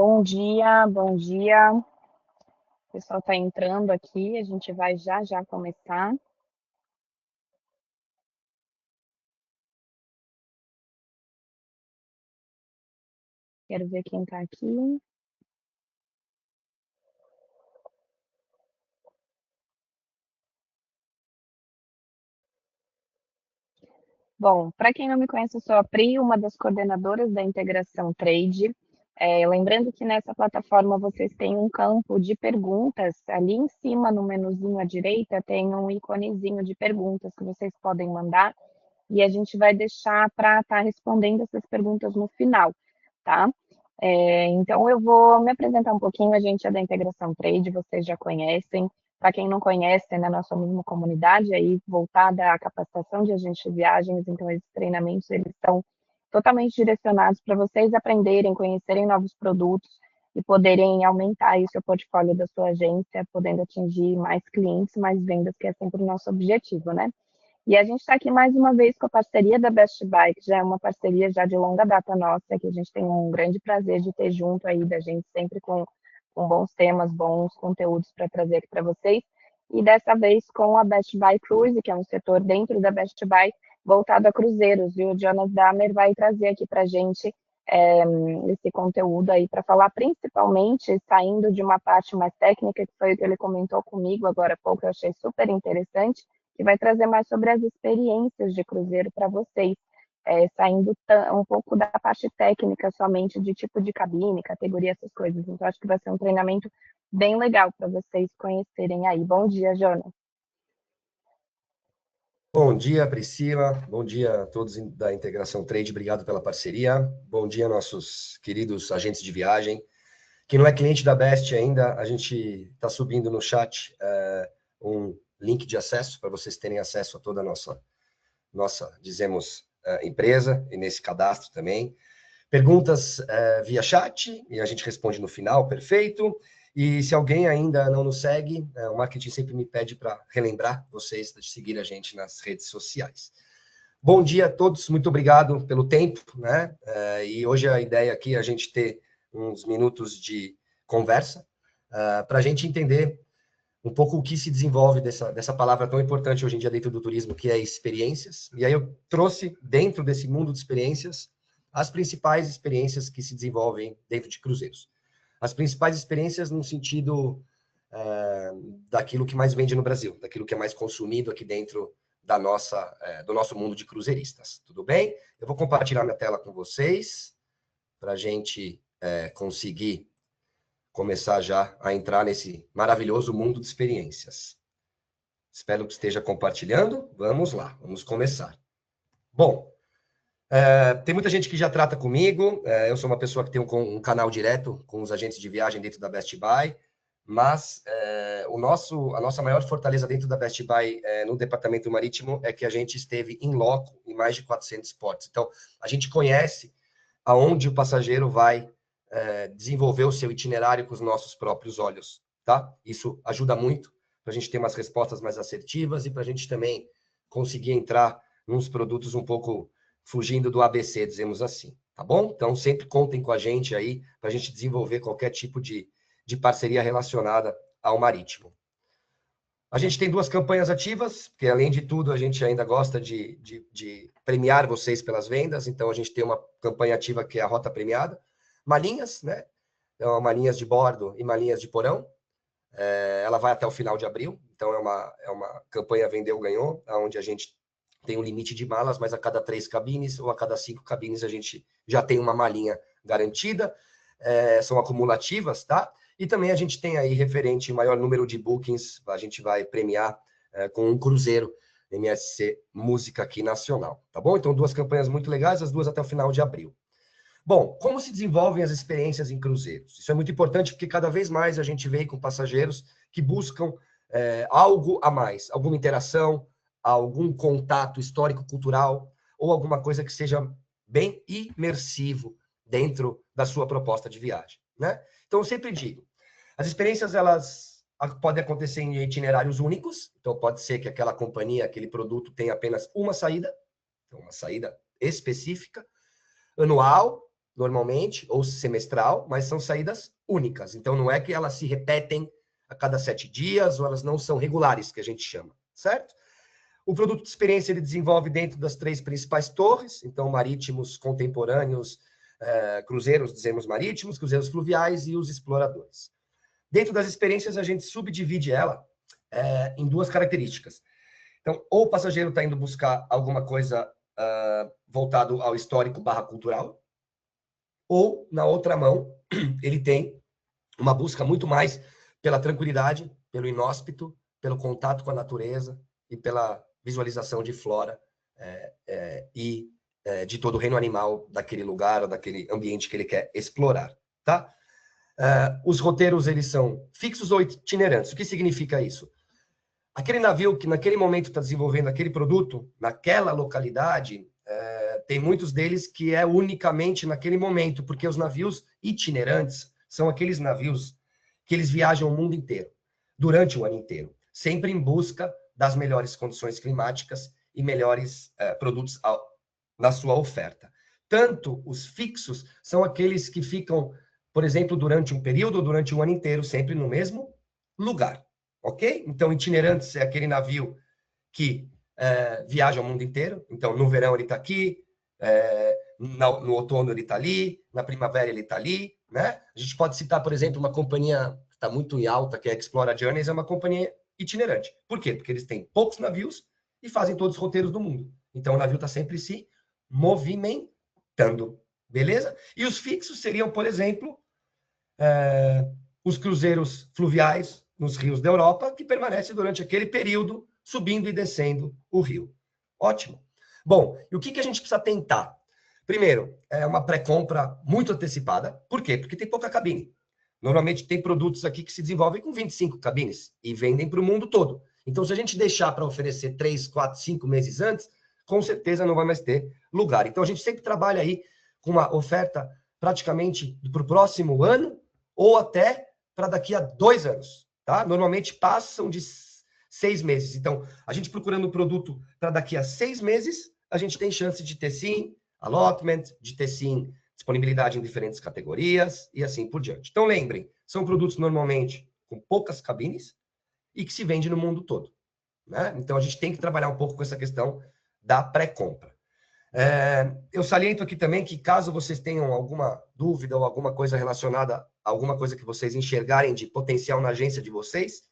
Bom dia, bom dia. O pessoal está entrando aqui, a gente vai já já começar. Quero ver quem está aqui. Bom, para quem não me conhece, eu sou a Pri, uma das coordenadoras da Integração Trade. Lembrando que nessa plataforma vocês têm um campo de perguntas. Ali em cima, no menuzinho à direita, tem um íconezinho de perguntas que vocês podem mandar e a gente vai deixar para estar respondendo essas perguntas no final, tá? Então, eu vou me apresentar um pouquinho. A gente é da Integração Trade, vocês já conhecem. Para quem não conhece, né, nós somos uma comunidade aí voltada à capacitação de agentes de viagens, então esses treinamentos eles estão totalmente direcionados para vocês aprenderem, conhecerem novos produtos e poderem aumentar aí o seu portfólio da sua agência, podendo atingir mais clientes, mais vendas, que é sempre o nosso objetivo, né? E a gente está aqui mais uma vez com a parceria da Best Buy, que já é uma parceria já de longa data nossa, que a gente tem um grande prazer de ter junto aí da gente, sempre com bons temas, bons conteúdos para trazer aqui para vocês. E dessa vez com a Best Buy Cruise, que é um setor dentro da Best Buy voltado a cruzeiros. E o Jonas Damer vai trazer aqui para a gente esse conteúdo aí para falar principalmente, saindo de uma parte mais técnica, que foi o que ele comentou comigo agora há pouco, eu achei super interessante, que vai trazer mais sobre as experiências de cruzeiro para vocês, saindo um pouco da parte técnica somente de tipo de cabine, categoria, essas coisas. Então, acho que vai ser um treinamento bem legal para vocês conhecerem aí. Bom dia, Jonas. Bom dia, Priscila. Bom dia a todos da Integração Trade. Obrigado pela parceria. Bom dia, nossos queridos agentes de viagem. Quem não é cliente da Best ainda, a gente está subindo no chat um link de acesso para vocês terem acesso a toda a nossa dizemos, empresa e nesse cadastro também. Perguntas via chat e a gente responde no final, perfeito. E se alguém ainda não nos segue, o marketing sempre me pede para relembrar vocês de seguir a gente nas redes sociais. Bom dia a todos, muito obrigado pelo tempo, né? E hoje a ideia aqui é a gente ter uns minutos de conversa para a gente entender um pouco o que se desenvolve dessa palavra tão importante hoje em dia dentro do turismo, que é experiências. E aí eu trouxe dentro desse mundo de experiências as principais experiências que se desenvolvem dentro de cruzeiros. As principais experiências no sentido daquilo que mais vende no Brasil, daquilo que é mais consumido aqui dentro do nosso mundo de cruzeiristas. Tudo bem? Eu vou compartilhar minha tela com vocês para a gente conseguir começar já a entrar nesse maravilhoso mundo de experiências. Espero que esteja compartilhando. Vamos lá, vamos começar. Bom, tem muita gente que já trata comigo. Eu sou uma pessoa que tem um canal direto com os agentes de viagem dentro da Best Buy, mas a nossa maior fortaleza dentro da Best Buy no departamento marítimo é que a gente esteve em loco em mais de 400 portos. Então, a gente conhece aonde o passageiro vai desenvolver o seu itinerário com os nossos próprios olhos, tá? Isso ajuda muito para a gente ter umas respostas mais assertivas e para a gente também conseguir entrar nos produtos um pouco fugindo do ABC, dizemos assim, tá bom? Então, sempre contem com a gente aí para a gente desenvolver qualquer tipo de parceria relacionada ao marítimo. A gente tem 2 campanhas ativas, porque além de tudo a gente ainda gosta de premiar vocês pelas vendas, então a gente tem uma campanha ativa que é a Rota Premiada, malinhas, né? Então, malinhas de bordo e malinhas de porão. Ela vai até o final de abril, então é uma campanha vendeu, ganhou, onde a gente tem um limite de malas, mas a cada 3 cabines ou a cada 5 cabines a gente já tem uma malinha garantida, são acumulativas, tá? E também a gente tem aí referente maior número de bookings, a gente vai premiar com um cruzeiro MSC Música aqui nacional, tá bom? Então 2 campanhas muito legais, as 2 até o final de abril. Bom, como se desenvolvem as experiências em cruzeiros? Isso é muito importante porque cada vez mais a gente vê com passageiros que buscam algo a mais, alguma interação, algum contato histórico-cultural ou alguma coisa que seja bem imersivo dentro da sua proposta de viagem, né? Então, eu sempre digo, as experiências, elas podem acontecer em itinerários únicos, então pode ser que aquela companhia, aquele produto tenha apenas uma saída, então uma saída específica, anual, normalmente, ou semestral, mas são saídas únicas. Então, não é que elas se repetem a cada 7 dias, ou elas não são regulares, que a gente chama, certo? O produto de experiência ele desenvolve dentro das 3 principais torres, então, marítimos, contemporâneos, cruzeiros, dizemos marítimos, cruzeiros fluviais e os exploradores. Dentro das experiências, a gente subdivide ela em 2 características. Então, ou o passageiro está indo buscar alguma coisa voltado ao histórico / cultural, ou, na outra mão, ele tem uma busca muito mais pela tranquilidade, pelo inóspito, pelo contato com a natureza e pela visualização de flora e de todo o reino animal daquele lugar ou daquele ambiente que ele quer explorar, tá? Os roteiros, eles são fixos ou itinerantes. O que significa isso? Aquele navio que naquele momento está desenvolvendo aquele produto, naquela localidade, tem muitos deles que é unicamente naquele momento, porque os navios itinerantes são aqueles navios que eles viajam o mundo inteiro, durante o ano inteiro, sempre em busca das melhores condições climáticas e melhores produtos na sua oferta. Tanto os fixos são aqueles que ficam, por exemplo, durante um período, durante o ano inteiro, sempre no mesmo lugar, ok? Então, itinerantes é aquele navio que viaja o mundo inteiro. Então, no verão ele está aqui, no outono ele está ali, na primavera ele está ali, né? A gente pode citar, por exemplo, uma companhia que está muito em alta, que é a Explora Journeys, é uma companhia itinerante. Por quê? Porque eles têm poucos navios e fazem todos os roteiros do mundo. Então, o navio está sempre se movimentando, beleza? E os fixos seriam, por exemplo, os cruzeiros fluviais nos rios da Europa, que permanecem durante aquele período subindo e descendo o rio. Ótimo. Bom, e o que a gente precisa tentar? Primeiro, é uma pré-compra muito antecipada. Por quê? Porque tem pouca cabine. Normalmente tem produtos aqui que se desenvolvem com 25 cabines e vendem para o mundo todo. Então, se a gente deixar para oferecer 3, 4, 5 meses antes, com certeza não vai mais ter lugar. Então, a gente sempre trabalha aí com uma oferta praticamente para o próximo ano ou até para daqui a 2 anos. Tá? Normalmente passam de 6 meses. Então, a gente procurando um produto para daqui a 6 meses, a gente tem chance de ter sim allotment, de ter sim disponibilidade em diferentes categorias e assim por diante. Então, lembrem, são produtos normalmente com poucas cabines e que se vende no mundo todo, né? Então, a gente tem que trabalhar um pouco com essa questão da pré-compra. Eu saliento aqui também que, caso vocês tenham alguma dúvida ou alguma coisa relacionada a alguma coisa que vocês enxergarem de potencial na agência de vocês,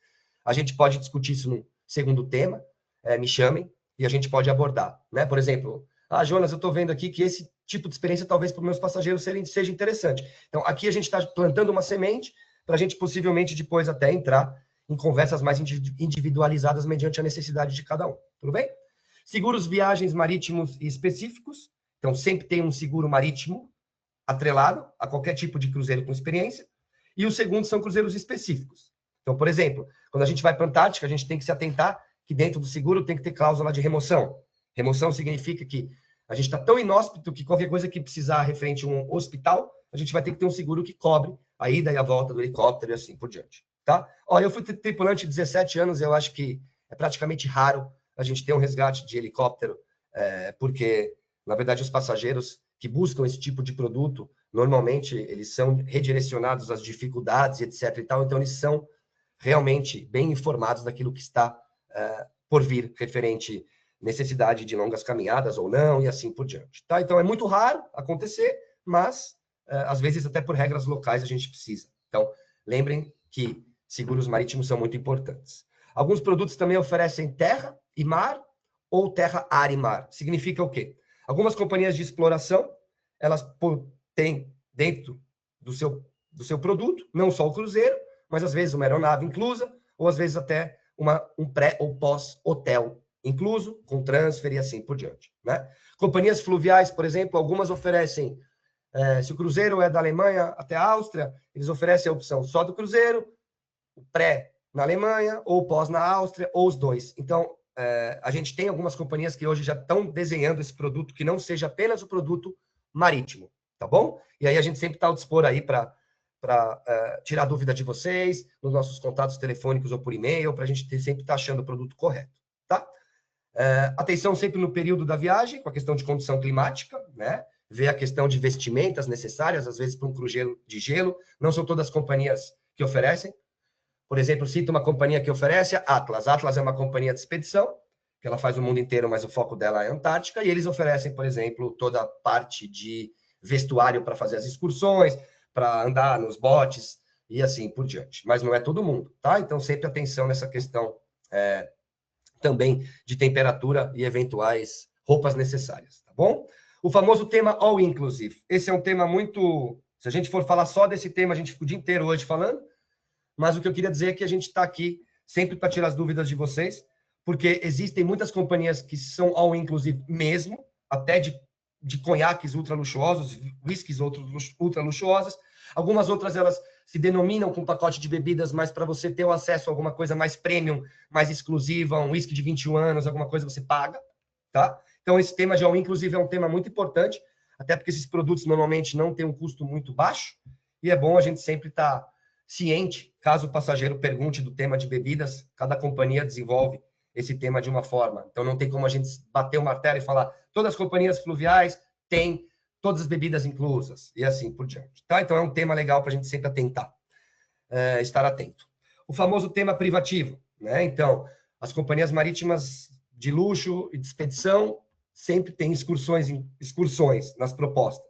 a gente pode discutir isso no segundo tema, me chamem e a gente pode abordar, né? Por exemplo, Jonas, eu estou vendo aqui que esse tipo de experiência talvez para os meus passageiros seja interessante. Então, aqui a gente está plantando uma semente para a gente possivelmente depois até entrar em conversas mais individualizadas mediante a necessidade de cada um. Tudo bem? Seguros viagens marítimos e específicos. Então, sempre tem um seguro marítimo atrelado a qualquer tipo de cruzeiro com experiência. E o segundo são cruzeiros específicos. Então, por exemplo, quando a gente vai para a Antártica, a gente tem que se atentar que dentro do seguro tem que ter cláusula de remoção. Remoção significa que a gente está tão inóspito que qualquer coisa que precisar referente a um hospital, a gente vai ter que ter um seguro que cobre a ida e a volta do helicóptero e assim por diante. Tá? Olha, eu fui tripulante de 17 anos, eu acho que é praticamente raro a gente ter um resgate de helicóptero, porque, na verdade, os passageiros que buscam esse tipo de produto, normalmente, eles são redirecionados às dificuldades, etc. e tal, então eles são realmente bem informados daquilo que está por vir, referente necessidade de longas caminhadas ou não, e assim por diante. Tá? Então, é muito raro acontecer, mas, às vezes, até por regras locais, a gente precisa. Então, lembrem que seguros marítimos são muito importantes. Alguns produtos também oferecem terra e mar, ou terra, ar e mar. Significa o quê? Algumas companhias de exploração, elas têm dentro do seu produto, não só o cruzeiro, mas às vezes uma aeronave inclusa, ou às vezes até um pré ou pós-hotel incluso, com transfer e assim por diante, né? Companhias fluviais, por exemplo, algumas oferecem, se o cruzeiro é da Alemanha até a Áustria, eles oferecem a opção só do cruzeiro, o pré na Alemanha, ou pós na Áustria, ou os dois. Então, a gente tem algumas companhias que hoje já estão desenhando esse produto que não seja apenas o produto marítimo, tá bom? E aí a gente sempre está ao dispor aí para tirar dúvida de vocês, nos nossos contatos telefônicos ou por e-mail, para a gente sempre estar achando o produto correto, tá? Atenção sempre no período da viagem, com a questão de condição climática, né? ver a questão de vestimentas necessárias, às vezes para um cruzeiro de gelo. Não são todas as companhias que oferecem. Por exemplo, cito uma companhia que oferece, a Atlas. A Atlas é uma companhia de expedição, que ela faz o mundo inteiro, mas o foco dela é a Antártica, e eles oferecem, por exemplo, toda a parte de vestuário para fazer as excursões, para andar nos botes e assim por diante. Mas não é todo mundo, tá? Então, sempre atenção nessa questão também de temperatura e eventuais roupas necessárias, tá bom? O famoso tema all inclusive. Esse é um tema muito... Se a gente for falar só desse tema, a gente fica o dia inteiro hoje falando, mas o que eu queria dizer é que a gente está aqui sempre para tirar as dúvidas de vocês, porque existem muitas companhias que são all inclusive mesmo, até de conhaques ultra luxuosos, whiskies ultra luxuosas. Algumas outras, elas se denominam com pacote de bebidas, mas para você ter o acesso a alguma coisa mais premium, mais exclusiva, um whisky de 21 anos, alguma coisa você paga, tá? Então, esse tema de all inclusive é um tema muito importante, até porque esses produtos normalmente não têm um custo muito baixo, e é bom a gente sempre estar ciente, caso o passageiro pergunte do tema de bebidas, cada companhia desenvolve esse tema de uma forma. Então, não tem como a gente bater o martelo e falar todas as companhias fluviais têm todas as bebidas inclusas, e assim por diante. Tá? Então, é um tema legal para a gente sempre atentar, estar atento. O famoso tema privativo. Né? Então, as companhias marítimas de luxo e de expedição sempre têm excursões nas propostas.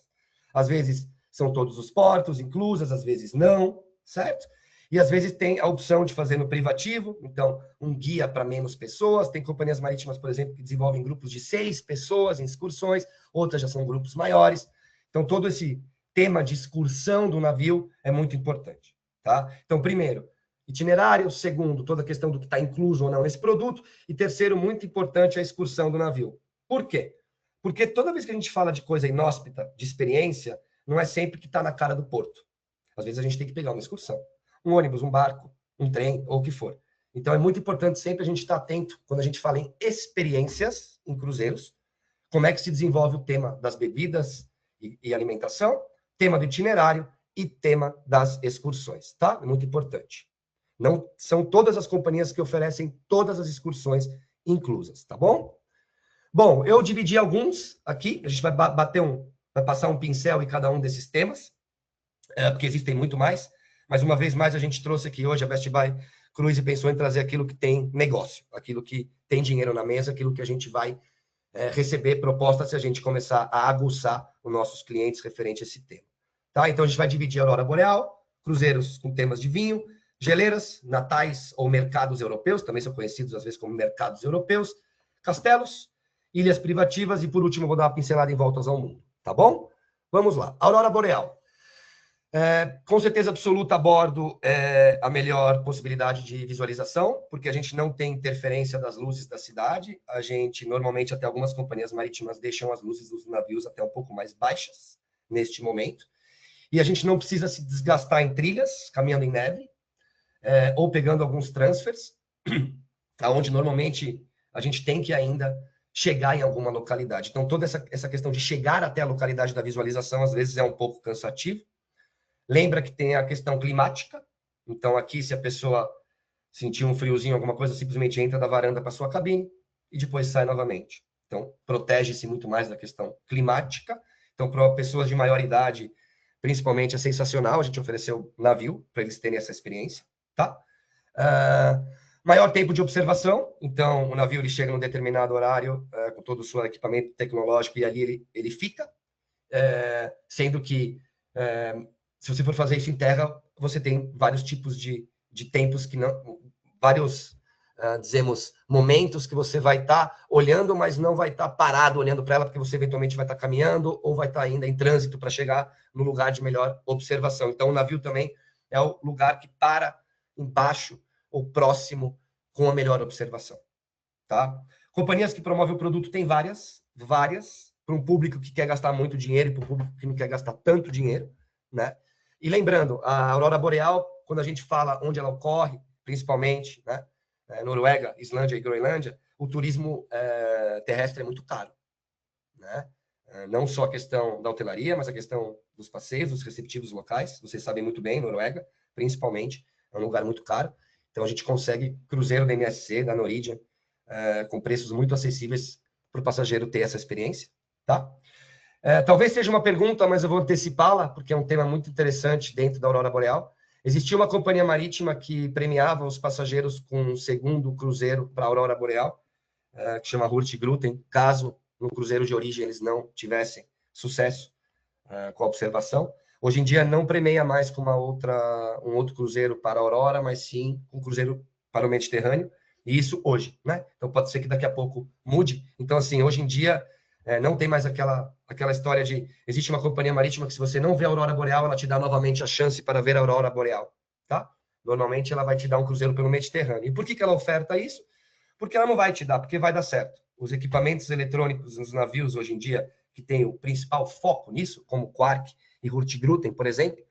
Às vezes, são todos os portos inclusas, às vezes não, certo? E às vezes tem a opção de fazer no privativo, então um guia para menos pessoas. Tem companhias marítimas, por exemplo, que desenvolvem grupos de 6 pessoas em excursões, outras já são grupos maiores. Então, todo esse tema de excursão do navio é muito importante. Tá? Então, primeiro, itinerário. Segundo, toda a questão do que está incluso ou não nesse produto. E terceiro, muito importante, a excursão do navio. Por quê? Porque toda vez que a gente fala de coisa inóspita, de experiência, não é sempre que está na cara do porto. Às vezes a gente tem que pegar uma excursão. Um ônibus, um barco, um trem, ou o que for. Então, é muito importante sempre a gente estar atento, quando a gente fala em experiências em cruzeiros, como é que se desenvolve o tema das bebidas e alimentação, tema do itinerário e tema das excursões, tá? É muito importante. Não são todas as companhias que oferecem todas as excursões inclusas, tá bom? Bom, eu dividi alguns aqui, a gente vai vai passar um pincel em cada um desses temas, porque existem muito mais, mas uma vez mais a gente trouxe aqui hoje a Best Buy Cruise e pensou em trazer aquilo que tem negócio, aquilo que tem dinheiro na mesa, aquilo que a gente vai receber propostas se a gente começar a aguçar os nossos clientes referente a esse tema. Tá? Então a gente vai dividir a Aurora Boreal, cruzeiros com temas de vinho, geleiras, natais ou mercados europeus, também são conhecidos às vezes como mercados europeus, castelos, ilhas privativas e, por último, vou dar uma pincelada em voltas ao mundo. Tá bom? Vamos lá. Aurora Boreal. Com certeza absoluta, a bordo é a melhor possibilidade de visualização, porque a gente não tem interferência das luzes da cidade. A gente, normalmente, até algumas companhias marítimas deixam as luzes dos navios até um pouco mais baixas neste momento. E a gente não precisa se desgastar em trilhas, caminhando em neve, ou pegando alguns transfers, onde normalmente a gente tem que ainda chegar em alguma localidade. Então, toda essa questão de chegar até a localidade da visualização, às vezes, é um pouco cansativo. Lembra que tem a questão climática. Então, aqui, se a pessoa sentir um friozinho, alguma coisa, simplesmente entra da varanda para sua cabine e depois sai novamente. Então, protege-se muito mais da questão climática. Então, para pessoas de maior idade, principalmente, é sensacional. A gente ofereceu navio para eles terem essa experiência, tá? Maior tempo de observação. Então, o navio ele chega num determinado horário, com todo o seu equipamento tecnológico, e ali ele fica. Sendo que se você for fazer isso em terra, você tem vários tipos de tempos que não... Vários, dizemos, momentos que você vai estar olhando, mas não vai estar parado olhando para ela, porque você eventualmente vai estar caminhando ou vai estar ainda em trânsito para chegar no lugar de melhor observação. Então, o navio também é o lugar que para embaixo ou próximo com a melhor observação. Tá? Companhias que promovem o produto tem várias, para um público que quer gastar muito dinheiro e para um público que não quer gastar tanto dinheiro, né? E lembrando, a Aurora Boreal, quando a gente fala onde ela ocorre, principalmente, né? Noruega, Islândia e Groenlândia, o turismo terrestre é muito caro, né? Não só a questão da hotelaria, mas a questão dos passeios, dos receptivos locais. Vocês sabem muito bem, Noruega, principalmente, é um lugar muito caro. Então, a gente consegue cruzeiro da MSC, da Norwegian, com preços muito acessíveis para o passageiro ter essa experiência, tá? Talvez seja uma pergunta, mas eu vou antecipá-la, porque é um tema muito interessante dentro da Aurora Boreal. Existia uma companhia marítima que premiava os passageiros com um segundo cruzeiro para a Aurora Boreal, que chama Hurtigruten, caso no cruzeiro de origem eles não tivessem sucesso com a observação. Hoje em dia não premia mais com um outro cruzeiro para a Aurora, mas sim um cruzeiro para o Mediterrâneo, e isso hoje, né? Então pode ser que daqui a pouco mude. Então, assim, hoje em dia não tem mais aquela história de existe uma companhia marítima que se você não vê a Aurora Boreal, ela te dá novamente a chance para ver a Aurora Boreal, tá? Normalmente ela vai te dar um cruzeiro pelo Mediterrâneo. E por que ela oferta isso? Porque ela não vai te dar, porque vai dar certo. Os equipamentos eletrônicos nos navios hoje em dia, que tem o principal foco nisso, como Quark e Hurtigruten, por exemplo,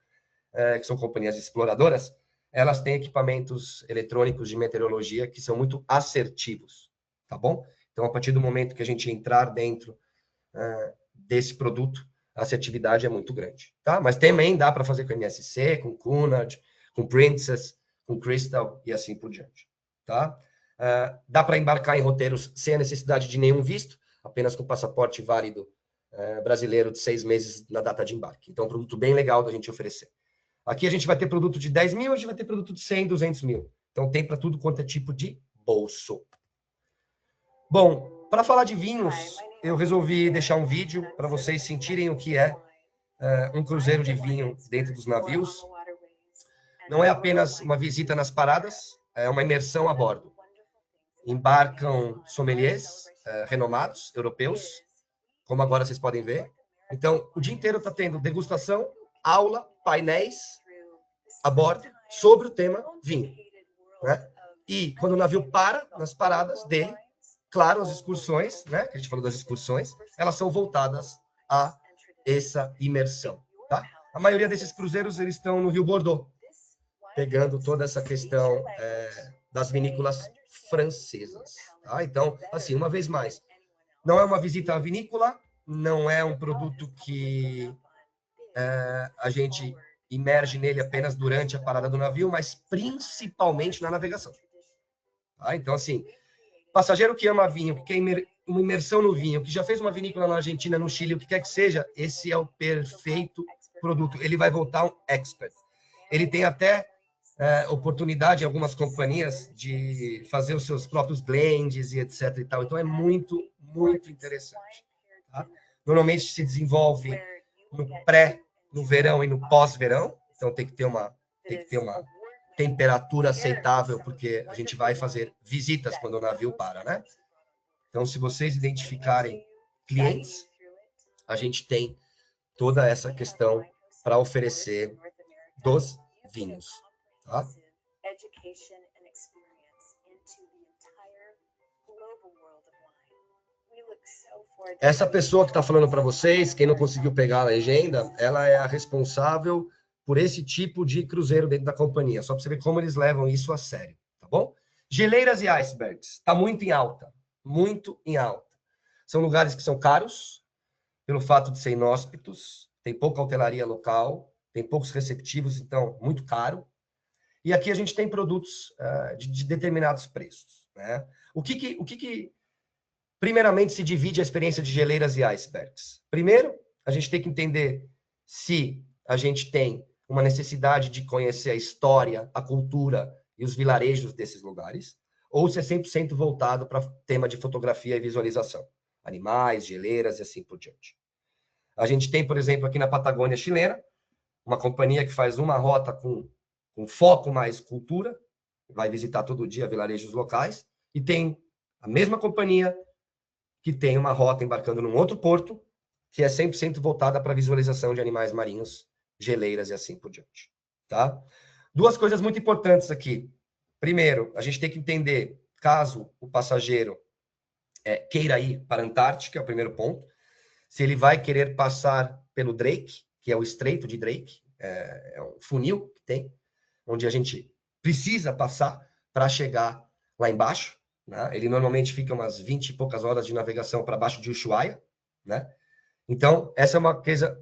que são companhias exploradoras, elas têm equipamentos eletrônicos de meteorologia que são muito assertivos, tá bom? Então, a partir do momento que a gente entrar dentro desse produto, a assertividade é muito grande, tá? Mas também dá para fazer com MSC, com Cunard, com Princess, com Crystal e assim por diante, tá? Dá para embarcar em roteiros sem a necessidade de nenhum visto, apenas com passaporte válido brasileiro de 6 meses na data de embarque. Então, é um produto bem legal da gente oferecer. Aqui a gente vai ter produto de 10 mil, a gente vai ter produto de 100, 200 mil. Então, tem para tudo quanto é tipo de bolso. Bom, para falar de vinhos, eu resolvi deixar um vídeo para vocês sentirem o que é um cruzeiro de vinho dentro dos navios. Não é apenas uma visita nas paradas, é uma imersão a bordo. Embarcam sommeliers renomados, europeus, como agora vocês podem ver. Então, o dia inteiro está tendo degustação, aula, painéis a bordo sobre o tema vinho, né? E quando o navio para nas paradas dele, claro, as excursões, né? Que a gente falou das excursões, elas são voltadas a essa imersão, tá? A maioria desses cruzeiros eles estão no Rio Bordeaux, pegando toda essa questão das vinícolas francesas, tá? Então, assim, uma vez mais, não é uma visita à vinícola, não é um produto que a gente imerge nele apenas durante a parada do navio, mas principalmente na navegação. Tá? Então, assim, passageiro que ama vinho, que quer uma imersão no vinho, que já fez uma vinícola na Argentina, no Chile, o que quer que seja, esse é o perfeito produto. Ele vai voltar um expert. Ele tem até oportunidade em algumas companhias de fazer os seus próprios blends e etc. e tal. Então, é muito, muito interessante. Tá? Normalmente se desenvolve no verão e no pós-verão. Então, tem que ter uma temperatura aceitável, porque a gente vai fazer visitas quando o navio para, né? Então, se vocês identificarem clientes, a gente tem toda essa questão para oferecer dos vinhos, tá? Essa pessoa que está falando para vocês, quem não conseguiu pegar a legenda, ela é a responsável por esse tipo de cruzeiro dentro da companhia. Só para você ver como eles levam isso a sério, tá bom? Geleiras e icebergs, está muito em alta, muito em alta. São lugares que são caros, pelo fato de ser inóspitos, tem pouca hotelaria local, tem poucos receptivos, então muito caro. E aqui a gente tem produtos de determinados preços, né? O que primeiramente se divide a experiência de geleiras e icebergs? Primeiro, a gente tem que entender se a gente tem uma necessidade de conhecer a história, a cultura e os vilarejos desses lugares, ou se é 100% voltado para tema de fotografia e visualização. Animais, geleiras e assim por diante. A gente tem, por exemplo, aqui na Patagônia chilena, uma companhia que faz uma rota com foco mais cultura, vai visitar todo dia vilarejos locais, e tem a mesma companhia que tem uma rota embarcando num outro porto, que é 100% voltada para visualização de animais marinhos, geleiras e assim por diante. Tá? Duas coisas muito importantes aqui. Primeiro, a gente tem que entender, caso o passageiro queira ir para a Antártica, é o primeiro ponto, se ele vai querer passar pelo Drake, que é o Estreito de Drake, é um funil que tem, onde a gente precisa passar para chegar lá embaixo, né? Ele normalmente fica umas 20 e poucas horas de navegação para baixo de Ushuaia, né? Então, essa é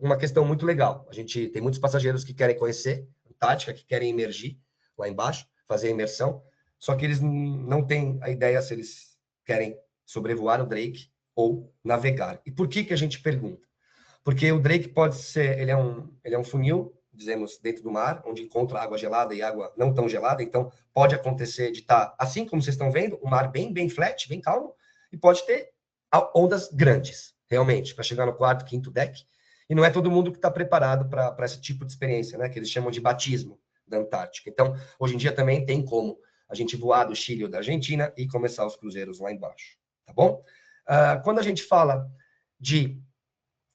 uma questão muito legal. A gente tem muitos passageiros que querem conhecer a Antártica, que querem emergir lá embaixo, fazer a imersão, só que eles não têm a ideia se eles querem sobrevoar o Drake ou navegar. E por que a gente pergunta? Porque o Drake pode ser, ele é um funil, dizemos, dentro do mar, onde encontra água gelada e água não tão gelada, então pode acontecer de estar, assim como vocês estão vendo, o mar bem flat, bem calmo, e pode ter ondas grandes, realmente, para chegar no quarto, quinto deck, e não é todo mundo que está preparado para esse tipo de experiência, né, que eles chamam de batismo da Antártica. Então, hoje em dia também tem como a gente voar do Chile ou da Argentina e começar os cruzeiros lá embaixo, tá bom? Quando a gente fala de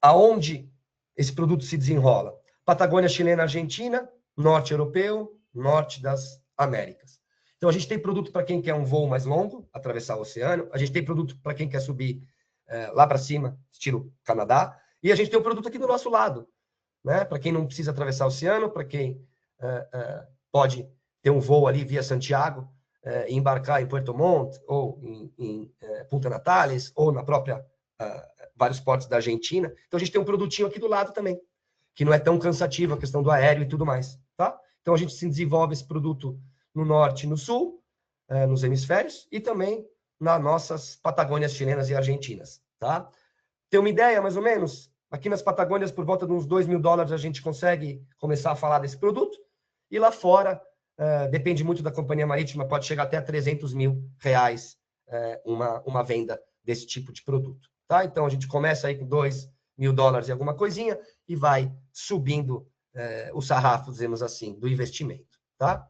aonde esse produto se desenrola? Patagônia chilena, Argentina, norte europeu, norte das Américas. Então, a gente tem produto para quem quer um voo mais longo, atravessar o oceano. A gente tem produto para quem quer subir lá para cima, estilo Canadá. E a gente tem o produto aqui do nosso lado, né? Para quem não precisa atravessar o oceano, para quem pode ter um voo ali via Santiago, e embarcar em Puerto Montt, ou em Punta Natales, ou na própria vários portos da Argentina. Então, a gente tem um produtinho aqui do lado também, que não é tão cansativo a questão do aéreo e tudo mais, tá? Então, a gente se desenvolve esse produto no norte e no sul, nos hemisférios, e também nas nossas Patagônias chilenas e argentinas, tá? Tem uma ideia, mais ou menos? Aqui nas Patagônias, por volta de uns $2.000, a gente consegue começar a falar desse produto, e lá fora, depende muito da companhia marítima, pode chegar até R$300 mil uma venda desse tipo de produto. Tá? Então, a gente começa aí com $2.000 e alguma coisinha e vai subindo o sarrafo, dizemos assim, do investimento. Tá?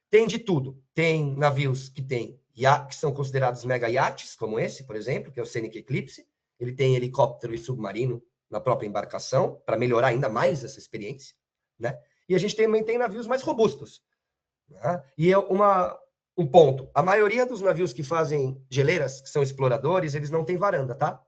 Tem de tudo. Tem navios que são considerados mega iates, como esse, por exemplo, que é o Scenic Eclipse. Ele tem helicóptero e submarino na própria embarcação, para melhorar ainda mais essa experiência. Né? E a gente também tem navios mais robustos. Né? E é um ponto. A maioria dos navios que fazem geleiras, que são exploradores, eles não têm varanda, tá?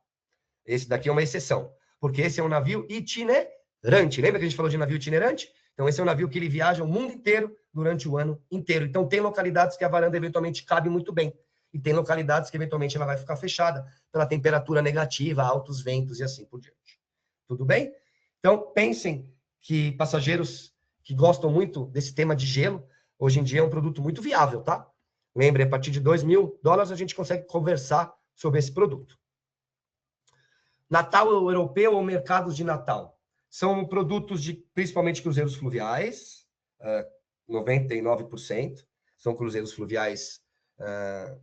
Esse daqui é uma exceção, porque esse é um navio itinerante. Lembra que a gente falou de navio itinerante? Então, esse é um navio que ele viaja o mundo inteiro durante o ano inteiro. Então, tem localidades que a varanda eventualmente cabe muito bem. E tem localidades que eventualmente ela vai ficar fechada pela temperatura negativa, altos ventos e assim por diante. Tudo bem? Então, pensem que passageiros que gostam muito desse tema de gelo, hoje em dia é um produto muito viável, tá? Lembre, a partir de $2.000 a gente consegue conversar sobre esse produto. Natal europeu ou mercados de Natal? São produtos de, principalmente, cruzeiros fluviais, 99%. São cruzeiros fluviais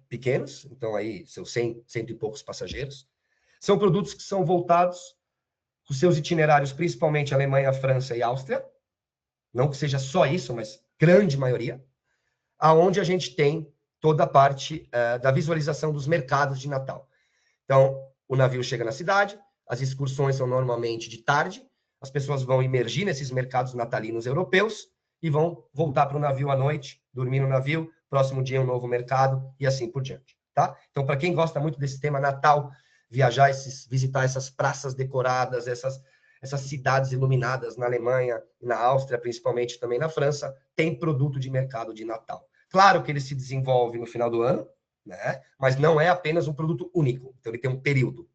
pequenos, então aí são 100 e poucos passageiros. São produtos que são voltados os seus itinerários, principalmente Alemanha, França e Áustria. Não que seja só isso, mas grande maioria. Aonde a gente tem toda a parte da visualização dos mercados de Natal. Então, o navio chega na cidade, as excursões são normalmente de tarde, as pessoas vão imergir nesses mercados natalinos europeus e vão voltar para o navio à noite, dormir no navio, próximo dia um novo mercado e assim por diante. Tá? Então, para quem gosta muito desse tema Natal, viajar, visitar essas praças decoradas, essas cidades iluminadas na Alemanha, na Áustria, principalmente também na França, tem produto de mercado de Natal. Claro que ele se desenvolve no final do ano, né? Mas não é apenas um produto único. Então, ele tem um período.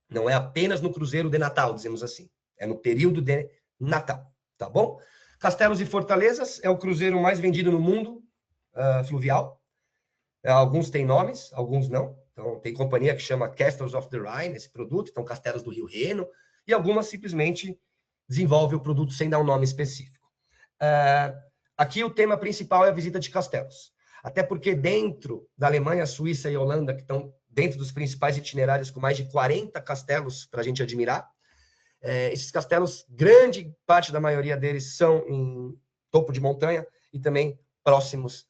Não é apenas no cruzeiro de Natal, dizemos assim. É no período de Natal, tá bom? Castelos e Fortalezas é o cruzeiro mais vendido no mundo fluvial. Alguns têm nomes, alguns não. Então, tem companhia que chama Castles of the Rhine, esse produto. Então, castelos do Rio Reno. E algumas simplesmente desenvolvem o produto sem dar um nome específico. Aqui o tema principal é a visita de castelos. Até porque dentro da Alemanha, Suíça e Holanda, que estão dentro dos principais itinerários com mais de 40 castelos para a gente admirar, esses castelos, grande parte da maioria deles são em topo de montanha e também próximos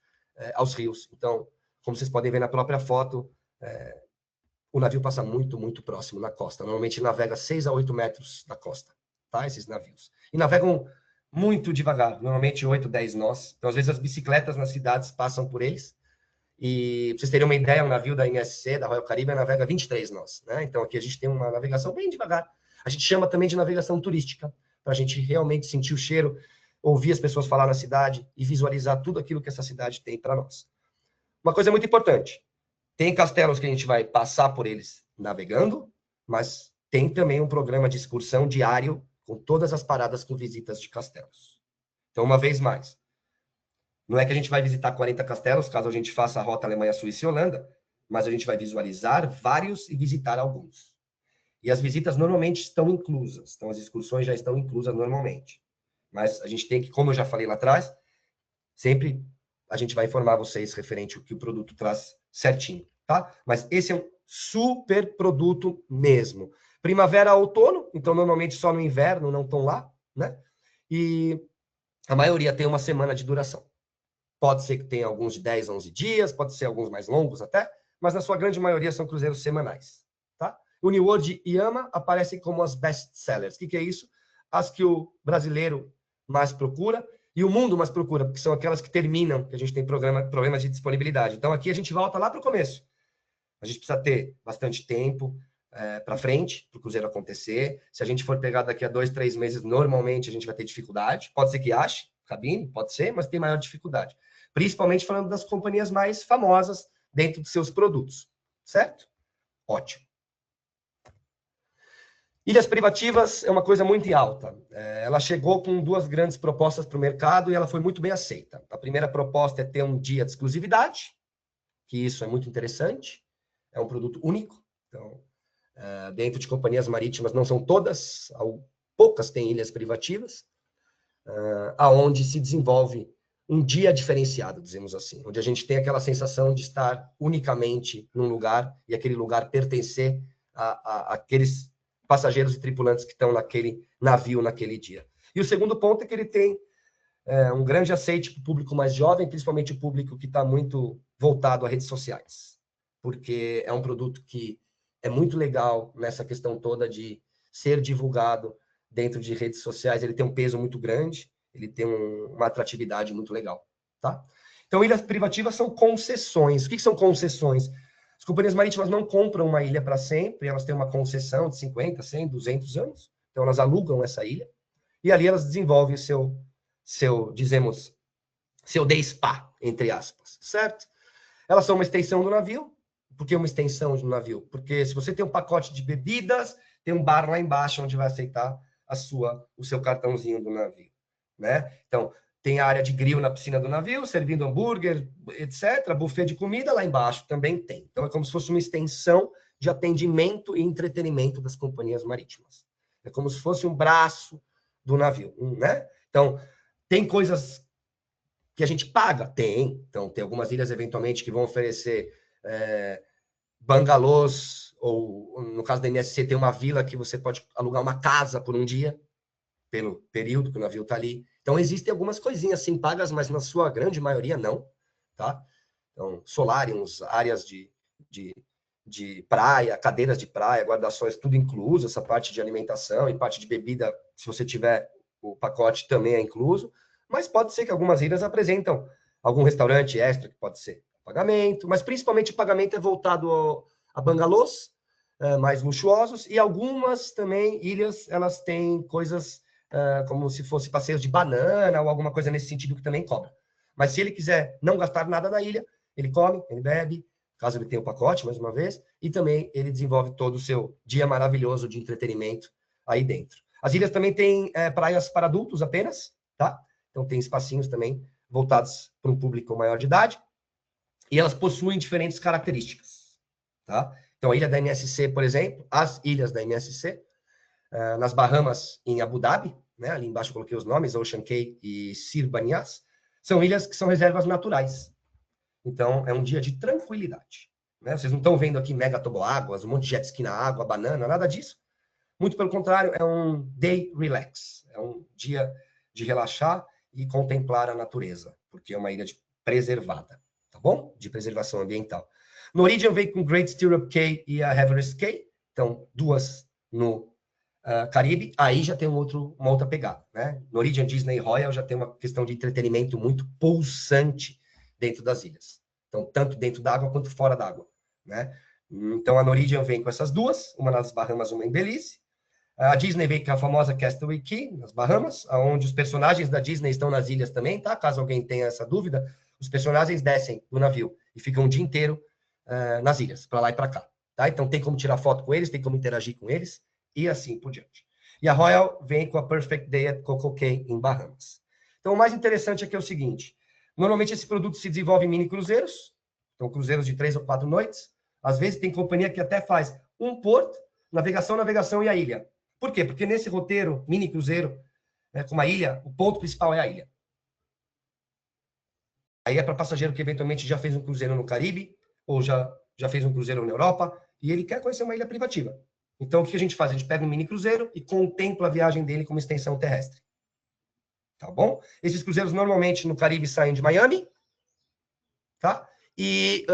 aos rios. Então, como vocês podem ver na própria foto, o navio passa muito próximo na costa. Normalmente navega 6 a 8 metros da costa, tá? Esses navios. E navegam muito devagar, normalmente 8, 10 nós. Então, às vezes, as bicicletas nas cidades passam por eles. E pra vocês terem uma ideia, um navio da MSC, da Royal Caribbean, navega 23 nós. Né? Então, aqui a gente tem uma navegação bem devagar. A gente chama também de navegação turística, para a gente realmente sentir o cheiro, ouvir as pessoas falar na cidade e visualizar tudo aquilo que essa cidade tem para nós. Uma coisa muito importante, tem castelos que a gente vai passar por eles navegando, mas tem também um programa de excursão diário com todas as paradas com visitas de castelos. Então, uma vez mais, não é que a gente vai visitar 40 castelos, caso a gente faça a rota Alemanha, Suíça e Holanda, mas a gente vai visualizar vários e visitar alguns. E as visitas normalmente estão inclusas. Então, as excursões já estão inclusas normalmente. Mas a gente tem que, como eu já falei lá atrás, sempre a gente vai informar vocês referente ao que o produto traz certinho, tá? Mas esse é um super produto mesmo. Primavera, outono, então normalmente só no inverno não estão lá, né? E a maioria tem uma semana de duração. Pode ser que tenha alguns de 10, 11 dias, pode ser alguns mais longos até, mas na sua grande maioria são cruzeiros semanais, tá? O New World e Yama aparecem como as best sellers. O que é isso? As que o brasileiro mais procura e o mundo mais procura, porque são aquelas que terminam, que a gente tem problemas de disponibilidade. Então aqui a gente volta lá para o começo. A gente precisa ter bastante tempo para frente para o cruzeiro acontecer. Se a gente for pegar daqui a 2, 3 meses, normalmente a gente vai ter dificuldade. Pode ser que ache cabine, pode ser, mas tem maior dificuldade. Principalmente falando das companhias mais famosas dentro de seus produtos, certo? Ótimo. Ilhas privativas é uma coisa muito alta. Ela chegou com 2 grandes propostas para o mercado e ela foi muito bem aceita. A primeira proposta é ter um dia de exclusividade, que isso é muito interessante. É um produto único. Então, dentro de companhias marítimas, não são todas, poucas têm ilhas privativas, aonde se desenvolve um dia diferenciado, dizemos assim, onde a gente tem aquela sensação de estar unicamente num lugar e aquele lugar pertencer àqueles passageiros e tripulantes que estão naquele navio naquele dia. E o segundo ponto é que ele tem um grande aceite para o público mais jovem, principalmente o público que está muito voltado a redes sociais, porque é um produto que é muito legal nessa questão toda de ser divulgado dentro de redes sociais. Ele tem um peso muito grande, ele tem uma atratividade muito legal, tá? Então, ilhas privativas são concessões. O que são concessões? As companhias marítimas não compram uma ilha para sempre, elas têm uma concessão de 50, 100, 200 anos, então elas alugam essa ilha, e ali elas desenvolvem dizemos, seu day spa, entre aspas, certo? Elas são uma extensão do navio. Por que uma extensão do navio? Porque se você tem um pacote de bebidas, tem um bar lá embaixo onde vai aceitar o seu cartãozinho do navio, né? Então, tem a área de grill na piscina do navio, servindo hambúrguer, etc. Buffet de comida lá embaixo também tem. Então, é como se fosse uma extensão de atendimento e entretenimento das companhias marítimas. É como se fosse um braço do navio, né? Então, tem coisas que a gente paga? Tem. Então, tem algumas ilhas, eventualmente, que vão oferecer bangalôs, ou, no caso da MSC, tem uma vila que você pode alugar uma casa por um dia, pelo período que o navio está ali. Então, existem algumas coisinhas, sim, pagas, mas na sua grande maioria, não. Tá? Então, solariums, áreas de praia, cadeiras de praia, guarda-sóis, tudo incluso, essa parte de alimentação e parte de bebida, se você tiver o pacote, também é incluso. Mas pode ser que algumas ilhas apresentam algum restaurante extra, que pode ser pagamento, mas principalmente o pagamento é voltado a bangalôs mais luxuosos, e algumas também ilhas, elas têm coisas como se fosse passeios de banana ou alguma coisa nesse sentido que também cobra. Mas se ele quiser não gastar nada na ilha, ele come, ele bebe, caso ele tenha o pacote, mais uma vez, e também ele desenvolve todo o seu dia maravilhoso de entretenimento aí dentro. As ilhas também têm praias para adultos apenas, tá? Então, tem espacinhos também voltados para um público maior de idade. E elas possuem diferentes características, tá? Então, a ilha da MSC, por exemplo, as ilhas da MSC, nas Bahamas, em Abu Dhabi, né? Ali embaixo eu coloquei os nomes, Ocean Cay e Sir Banias, são ilhas que são reservas naturais. Então, é um dia de tranquilidade, né? Vocês não estão vendo aqui mega toboáguas, um monte de jet ski na água, banana, nada disso. Muito pelo contrário, é um day relax, é um dia de relaxar e contemplar a natureza, porque é uma ilha preservada, tá bom? De preservação ambiental. Norwegian veio com Great Stirrup Cay e a Everest Cay, então 2 no Caribe, aí já tem uma outra pegada, né? Norwegian Disney Royal já tem uma questão de entretenimento muito pulsante dentro das ilhas. Então, tanto dentro da água quanto fora da água, né? Então, a Norwegian vem com essas 2, uma nas Bahamas, uma em Belize. A Disney veio com a famosa Castaway Cay, nas Bahamas, onde os personagens da Disney estão nas ilhas também, tá? Caso alguém tenha essa dúvida, os personagens descem do navio e ficam o dia inteiro nas ilhas, para lá e para cá, tá? Então tem como tirar foto com eles, tem como interagir com eles, e assim por diante. E a Royal vem com a Perfect Day at Coco Cay, em Bahamas. Então o mais interessante aqui é o seguinte, normalmente esse produto se desenvolve em mini cruzeiros, então cruzeiros de 3 ou 4 noites, às vezes tem companhia que até faz um porto, navegação, navegação e a ilha. Por quê? Porque nesse roteiro, mini cruzeiro, com uma ilha, o ponto principal é a ilha. Aí é para passageiro que eventualmente já fez um cruzeiro no Caribe, ou já fez um cruzeiro na Europa, e ele quer conhecer uma ilha privativa. Então, o que a gente faz? A gente pega um mini cruzeiro e contempla a viagem dele como extensão terrestre. Tá bom? Esses cruzeiros normalmente no Caribe saem de Miami, tá? E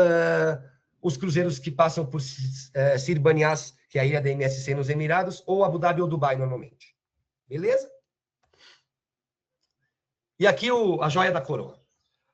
os cruzeiros que passam por Sir Banias, que é a ilha da MSC nos Emirados, ou Abu Dhabi ou Dubai normalmente. Beleza? E aqui a joia da coroa.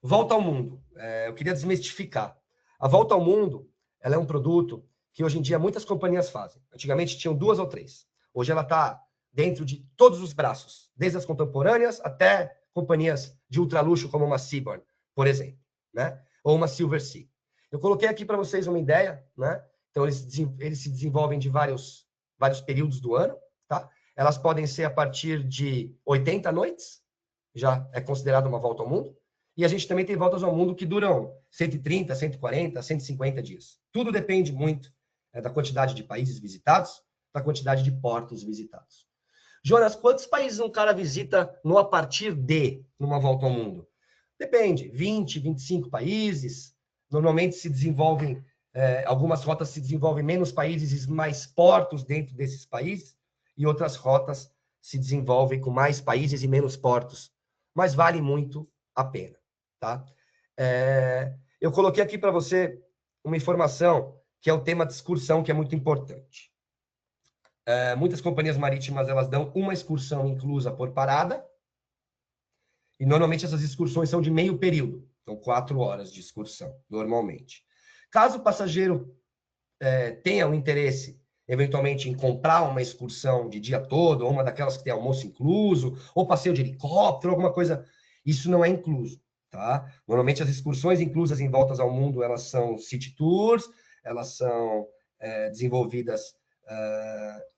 Volta ao mundo. Eu queria desmistificar. A volta ao mundo, ela é um produto que hoje em dia muitas companhias fazem. Antigamente tinham 2 ou 3. Hoje ela está dentro de todos os braços, desde as contemporâneas até companhias de ultraluxo como uma Seabourn, por exemplo, né? Ou uma Silversea. Eu coloquei aqui para vocês uma ideia, né? Então eles se desenvolvem de vários períodos do ano, tá? Elas podem ser a partir de 80 noites, já é considerado uma volta ao mundo. E a gente também tem voltas ao mundo que duram 130, 140, 150 dias. Tudo depende muito da quantidade de países visitados, da quantidade de portos visitados. Jonas, quantos países um cara visita no a partir de numa volta ao mundo? Depende, 20, 25 países. Normalmente se desenvolvem, algumas rotas se desenvolvem menos países e mais portos dentro desses países, e outras rotas se desenvolvem com mais países e menos portos. Mas vale muito a pena. Tá? Eu coloquei aqui para você uma informação que é o tema de excursão, que é muito importante. Muitas companhias marítimas elas dão uma excursão inclusa por parada, e normalmente essas excursões são de meio período, então 4 horas de excursão, normalmente. Caso o passageiro tenha um interesse, eventualmente, em comprar uma excursão de dia todo, ou uma daquelas que tem almoço incluso, ou passeio de helicóptero, alguma coisa, isso não é incluso. Tá? Normalmente as excursões inclusas em voltas ao mundo, elas são city tours, elas são desenvolvidas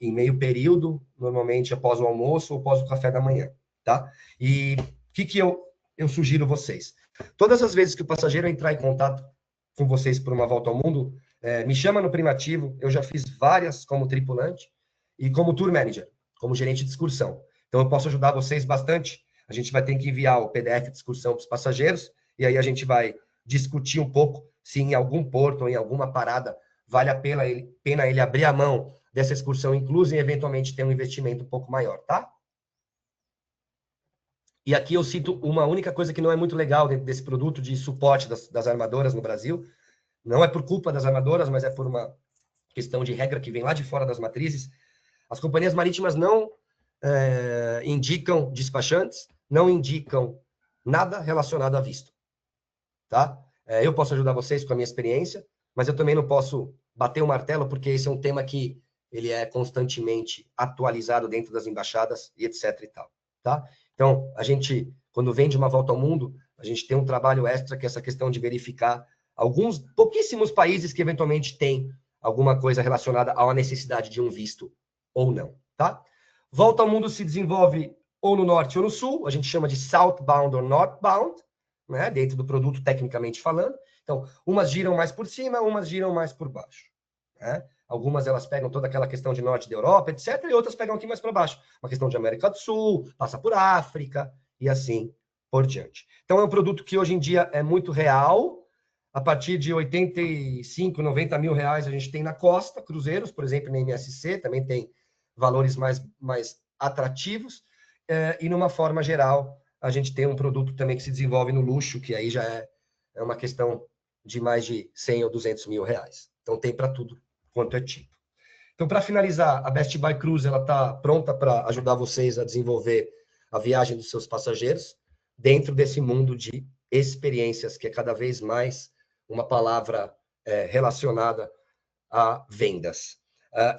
em meio período, normalmente após o almoço ou após o café da manhã. Tá? E o que eu sugiro vocês? Todas as vezes que o passageiro entrar em contato com vocês por uma volta ao mundo, me chama no primativo, eu já fiz várias como tripulante e como tour manager, como gerente de excursão. Então eu posso ajudar vocês bastante. A gente vai ter que enviar o PDF de excursão para os passageiros, e aí a gente vai discutir um pouco se em algum porto ou em alguma parada vale a pena ele abrir a mão dessa excursão inclusa e eventualmente ter um investimento um pouco maior, tá? E aqui eu cito uma única coisa que não é muito legal dentro desse produto de suporte das armadoras no Brasil. Não é por culpa das armadoras, mas é por uma questão de regra que vem lá de fora das matrizes. As companhias marítimas não indicam despachantes, não indicam nada relacionado a visto. Tá? Eu posso ajudar vocês com a minha experiência, mas eu também não posso bater o martelo, porque esse é um tema que ele é constantemente atualizado dentro das embaixadas e etc e tal. Tá? Então, a gente, quando vende uma volta ao mundo, a gente tem um trabalho extra, que é essa questão de verificar alguns pouquíssimos países que eventualmente têm alguma coisa relacionada à necessidade de um visto ou não, tá? Volta ao mundo se desenvolve ou no norte ou no sul, a gente chama de southbound ou northbound, né, dentro do produto tecnicamente falando. Então, umas giram mais por cima, umas giram mais por baixo, né? Algumas elas pegam toda aquela questão de norte da Europa, etc., e outras pegam aqui mais para baixo. Uma questão de América do Sul, passa por África e assim por diante. Então, é um produto que hoje em dia é muito real. A partir de 85, 90 mil reais a gente tem na costa, cruzeiros, por exemplo, na MSC, também tem valores mais atrativos. E, numa forma geral, a gente tem um produto também que se desenvolve no luxo, que aí já é uma questão de mais de 100 ou 200 mil reais. Então, tem para tudo quanto é tipo. Então, para finalizar, a Best Buy Cruise está pronta para ajudar vocês a desenvolver a viagem dos seus passageiros dentro desse mundo de experiências, que é cada vez mais uma palavra relacionada a vendas.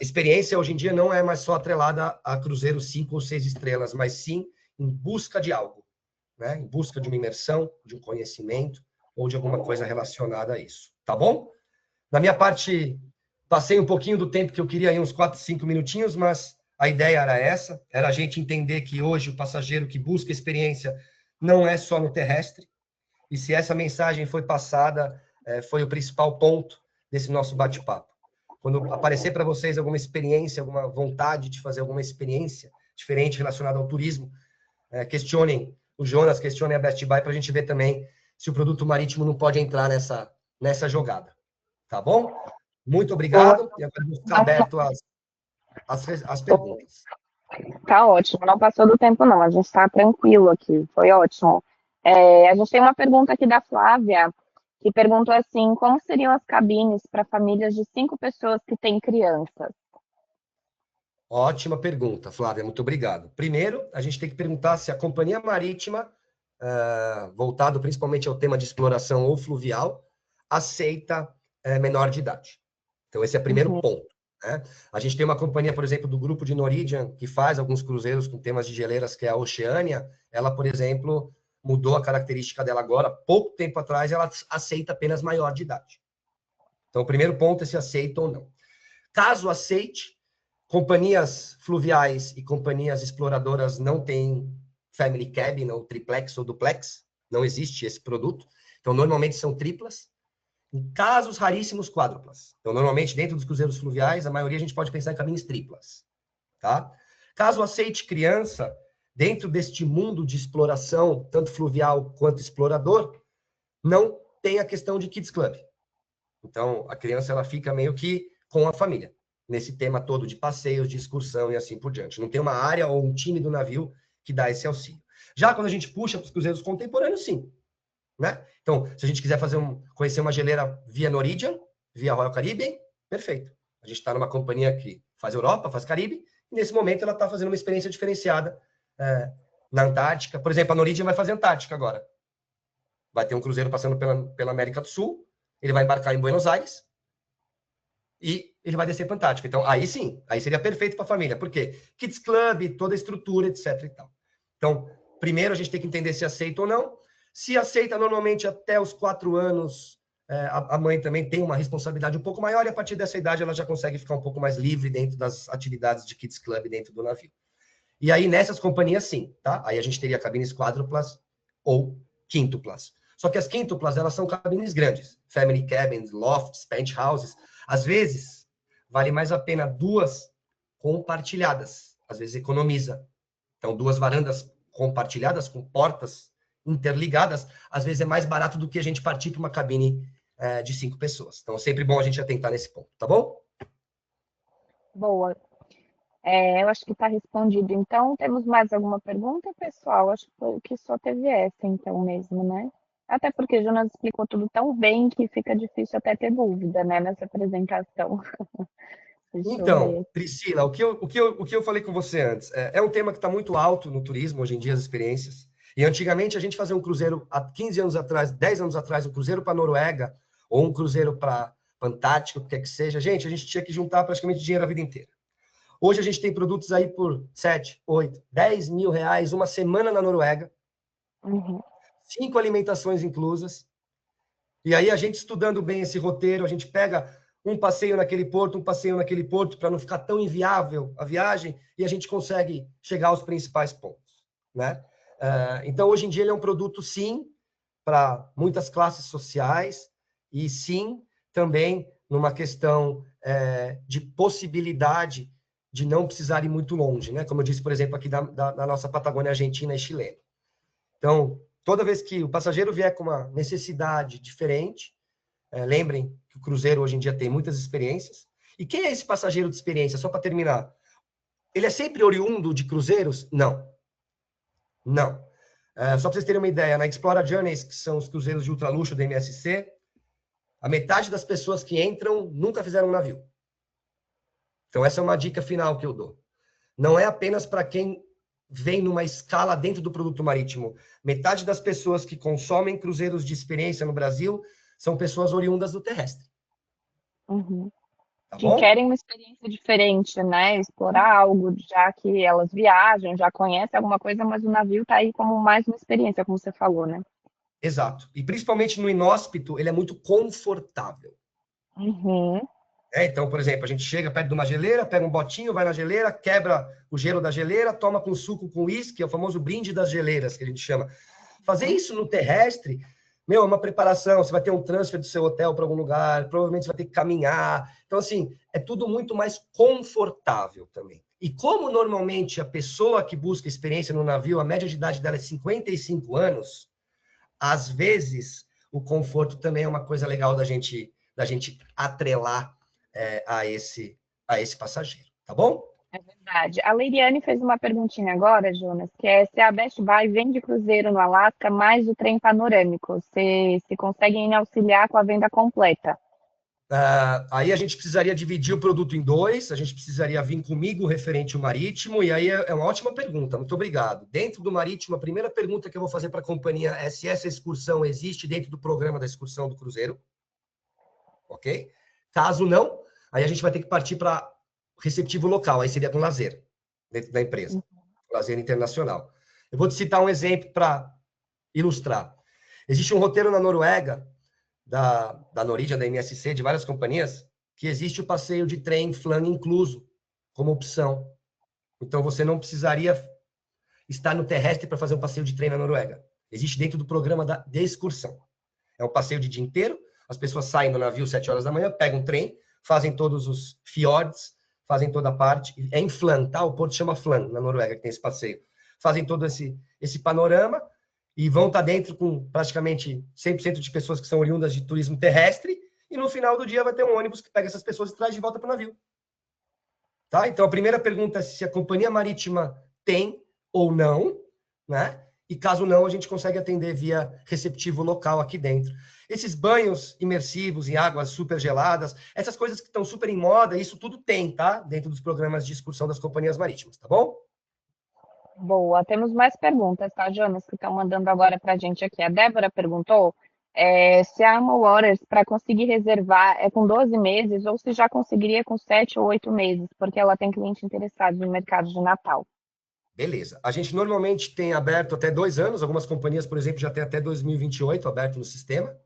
Experiência, hoje em dia, não é mais só atrelada a cruzeiro 5 ou 6 estrelas, mas sim em busca de algo, né? Em busca de uma imersão, de um conhecimento ou de alguma coisa relacionada a isso. Tá bom? Da minha parte, passei um pouquinho do tempo que eu queria, aí uns 4, 5 minutinhos, mas a ideia era essa, era a gente entender que hoje o passageiro que busca experiência não é só no terrestre, e se essa mensagem foi passada, foi o principal ponto desse nosso bate-papo. quando aparecer para vocês alguma experiência, alguma vontade de fazer alguma experiência diferente relacionada ao turismo, questionem o Jonas, questionem a Best Buy, para a gente ver também se o produto marítimo não pode entrar nessa jogada. Tá bom? Muito obrigado. E agora vou ficar aberto às perguntas. Tá ótimo, não passou do tempo não, a gente está tranquilo aqui, foi ótimo. A gente tem uma pergunta aqui da Flávia, que perguntou assim, como seriam as cabines para famílias de 5 pessoas que têm crianças? Ótima pergunta, Flávia, muito obrigado. Primeiro, a gente tem que perguntar se a companhia marítima, voltado principalmente ao tema de exploração ou fluvial, aceita menor de idade. Então, esse é o primeiro ponto. Né? A gente tem uma companhia, por exemplo, do grupo de Norwegian, que faz alguns cruzeiros com temas de geleiras, que é a Oceania. Ela, por exemplo, mudou a característica dela agora, pouco tempo atrás, ela aceita apenas maior de idade. Então, o primeiro ponto é se aceita ou não. Caso aceite, companhias fluviais e companhias exploradoras não têm family cabin, ou triplex ou duplex, não existe esse produto. Então, normalmente são triplas. Em casos raríssimos, quádruplas. Então, normalmente, dentro dos cruzeiros fluviais, a maioria a gente pode pensar em cabines triplas. Tá? Caso aceite criança, dentro deste mundo de exploração, tanto fluvial quanto explorador, não tem a questão de Kids Club. Então, a criança ela fica meio que com a família, nesse tema todo de passeios, de excursão e assim por diante. Não tem uma área ou um time do navio que dá esse auxílio. Já quando a gente puxa para os cruzeiros contemporâneos, sim. Né? Então, se a gente quiser conhecer uma geleira via Norwegian, via Royal Caribbean, perfeito. A gente está numa companhia que faz Europa, faz Caribe, e nesse momento ela está fazendo uma experiência diferenciada na Antártica. Por exemplo, a Norwegian vai fazer Antártica agora. Vai ter um cruzeiro passando pela América do Sul, ele vai embarcar em Buenos Aires e ele vai descer para a Antártica. Então, aí sim, aí seria perfeito para a família. Por quê? Kids Club, toda a estrutura, etc. E tal. Então, primeiro a gente tem que entender se aceita ou não. Se aceita, normalmente, até os 4 anos, a mãe também tem uma responsabilidade um pouco maior, e a partir dessa idade ela já consegue ficar um pouco mais livre dentro das atividades de Kids Club dentro do navio. E aí, nessas companhias, sim, tá? Aí a gente teria cabines quádruplas ou quíntuplas. Só que as quíntuplas, elas são cabines grandes. Family cabins, lofts, penthouses. Às vezes, vale mais a pena 2 compartilhadas. Às vezes, economiza. Então, 2 varandas compartilhadas com portas interligadas, às vezes é mais barato do que a gente partir para uma cabine de 5 pessoas. Então, é sempre bom a gente atentar nesse ponto, tá bom? Boa. Eu acho que está respondido. Então, temos mais alguma pergunta, pessoal? Acho que só teve essa, então, mesmo, né? Até porque o Jonas explicou tudo tão bem que fica difícil até ter dúvida, né, nessa apresentação. Deixa eu Então, ver. Priscila, o que eu falei com você antes, é um tema que está muito alto no turismo, hoje em dia, as experiências. E antigamente, a gente fazia um cruzeiro, há 15 anos atrás, 10 anos atrás, um cruzeiro para a Noruega, ou um cruzeiro para Antártica, o que quer que seja. Gente, a gente tinha que juntar praticamente dinheiro a vida inteira. Hoje a gente tem produtos aí por 7, 8, 10 mil reais, uma semana na Noruega, 5 alimentações inclusas. E aí a gente estudando bem esse roteiro, a gente pega um passeio naquele porto, para não ficar tão inviável a viagem, e a gente consegue chegar aos principais pontos. Né? Então, hoje em dia, ele é um produto, sim, para muitas classes sociais, e sim, também numa questão de possibilidade de não precisar ir muito longe, né? Como eu disse, por exemplo, aqui da nossa Patagônia Argentina e chilena. Então, toda vez que o passageiro vier com uma necessidade diferente, lembrem que o cruzeiro hoje em dia tem muitas experiências. E quem é esse passageiro de experiência? Só para terminar. Ele é sempre oriundo de cruzeiros? Não. Não. Só para vocês terem uma ideia, na Explora Journeys, que são os cruzeiros de ultraluxo da MSC, a metade das pessoas que entram nunca fizeram um navio. Então, essa é uma dica final que eu dou. Não é apenas para quem vem numa escala dentro do produto marítimo. Metade das pessoas que consomem cruzeiros de experiência no Brasil são pessoas oriundas do terrestre. Tá Que bom? querem uma experiência diferente, né? Explorar algo, já que elas viajam, já conhecem alguma coisa, mas o navio está aí como mais uma experiência, como você falou, né? Exato. E principalmente no inóspito, ele é muito confortável. Então, por exemplo, a gente chega perto de uma geleira, pega um botinho, vai na geleira, quebra o gelo da geleira, toma com suco com uísque, é o famoso brinde das geleiras, que a gente chama. Fazer isso no terrestre Meu, é uma preparação, você vai ter um transfer do seu hotel para algum lugar, provavelmente você vai ter que caminhar. Então, assim, é tudo muito mais confortável também. E como normalmente a pessoa que busca experiência no navio, a média de idade dela é 55 anos, às vezes o conforto também é uma coisa legal da gente atrelar a esse passageiro, tá bom? É verdade. A Leiriane fez uma perguntinha agora, Jonas, que é se a Best Buy vende cruzeiro no Alasca mais o trem panorâmico, se conseguem auxiliar com a venda completa. Aí a gente precisaria dividir o produto em dois, a gente precisaria vir comigo referente ao marítimo, e aí é uma ótima pergunta, muito obrigado. Dentro do marítimo, a primeira pergunta que eu vou fazer para a companhia é se essa excursão existe dentro do programa da excursão do cruzeiro, ok? Caso não, aí a gente vai ter que partir para receptivo local, aí seria com lazer, dentro da empresa, lazer internacional. Eu vou te citar um exemplo para ilustrar. Existe um roteiro na Noruega, da Norwegian, da MSC, de várias companhias, que existe o passeio de trem flan incluso, como opção. Então, você não precisaria estar no terrestre para fazer um passeio de trem na Noruega. Existe dentro do programa de excursão. É um passeio de dia inteiro, as pessoas saem do navio às 7 horas da manhã, pegam um trem, fazem todos os fiordes, fazem toda a parte. É em Flan, tá? O porto chama Flan, na Noruega, que tem esse passeio. Fazem todo esse panorama e vão estar dentro com praticamente 100% de pessoas que são oriundas de turismo terrestre, e no final do dia vai ter um ônibus que pega essas pessoas e traz de volta para o navio. Tá? Então, a primeira pergunta é se a companhia marítima tem ou não, né? E caso não, a gente consegue atender via receptivo local aqui dentro. Esses banhos imersivos em águas super geladas, essas coisas que estão super em moda, isso tudo tem, tá? Dentro dos programas de excursão das companhias marítimas, tá bom? Boa, temos mais perguntas, tá, Jonas, que estão mandando agora para a gente aqui. A Débora perguntou se a Ama Waters, para conseguir reservar, é com 12 meses ou se já conseguiria com 7 ou 8 meses, porque ela tem cliente interessado no mercado de Natal. Beleza. A gente normalmente tem aberto até 2 anos, algumas companhias, por exemplo, já tem até 2028 aberto no sistema,